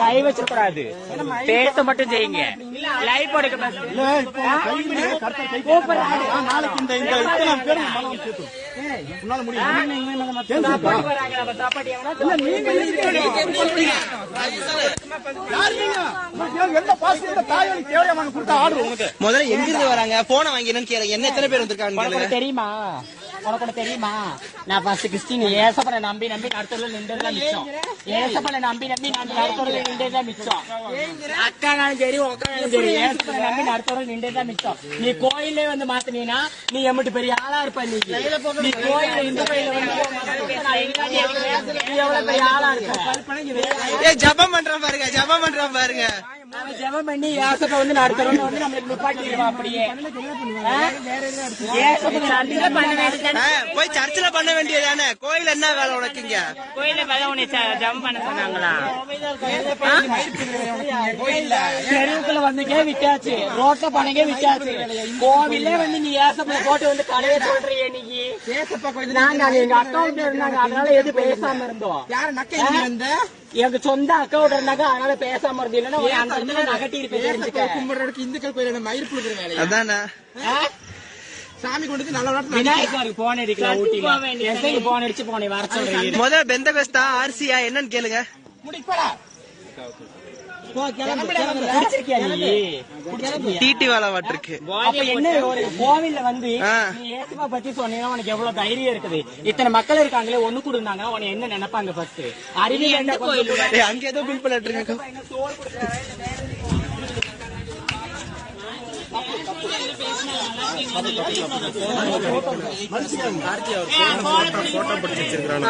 கை வச்சிடக்கூடாது, பேச மட்டும் செய்யுங்க. லைஃப் முதல்ல எங்கிருந்து வராங்க, போன வாங்கினு கேளுங்க. என்ன எத்தனை பேர் வந்திருக்காங்க தெரியுமா? உனக்கு தெரியுமா? நான் ஃபர்ஸ்ட் கிறிஸ்டின் ஏசப்பனை நம்பி நடத்துல நின்றதுதான் மிச்சம். ஏசப்பனை நம்பி நான் நடத்துல நின்றதுதான் மிச்சம். அக்கானாலும் சரி உக்கானாலும் சரி ஏசப்பனை நம்பி நடத்துல நின்றதுதான் மிச்சம். நீ கோயிலே வந்து மாத்தினா நீ எம்பிட்டு பெரிய ஆளா இருப்ப. நீ கோயில இந்த கோயில வந்து நீ எவ்வளவு பெரிய ஆளா இருப்ப. ஜபம் பண்றான் பாருங்க, ஜபம் பண்றான் பாருங்க. ஜபம் பண்ணி ஏசப்ப வந்து நடத்துறோம்னு வந்து நம்மளுக்கு நிப்பாட்டிடுவா. அப்படியே போய் சர்ச்சில் பண்ண வேண்டியதானே, கோயில் என்ன வேலை உனக்குங்க? கோயில வேலை உன்னை ஜபம் பண்ண சொன்னாங்களா? தெருவுக்குள்ள வந்துக்கே விட்டாச்சு, ரோட்ல பண்ணக்கே விட்டாச்சு. கோவிலே வந்து நீ ஏசப்ப போட்டு வந்து கடையை சொல்றிய. இன்னைக்கு நாங்க எங்க அக்கௌண்ட் இருந்தாங்க, அதனால எது பேசாம இருந்தோம். எங்க சொந்த அக்கௌண்ட் இருந்தாங்க, அதனால பேசாம இருந்தோம். இல்லன்னா நகட்டி இருப்பேன். இந்துக்கள் கோயில மயிர்ப்பு வேலை அதானே. சாமி கொண்டு நல்ல விநாயகருக்கு போன் அடிக்கலாம். ஊட்டி போன் அடிச்சு போனே வர சொல்றேன். முதல்ல பெந்தகோஸ்தா ஆர்சியா என்னன்னு கேளுங்க. டிடி வாலாவாட்டிருக்கு. என்ன ஒரு கோவில்ல வந்து நீ ஏசுவா பத்தி சொன்னீங்கன்னா உனக்கு எவ்வளவு தைரியம் இருக்குது? இத்தனை மக்கள் இருக்காங்களே, ஒண்ணு கொடுந்தாங்க உன என்ன நினைப்பாங்க? ஃபர்ஸ்ட் அறிவி எந்த கோயில் அங்க ஏதோ பில் பண்ணிட்டு போட்டோ பிடிச்சிருக்காங்க.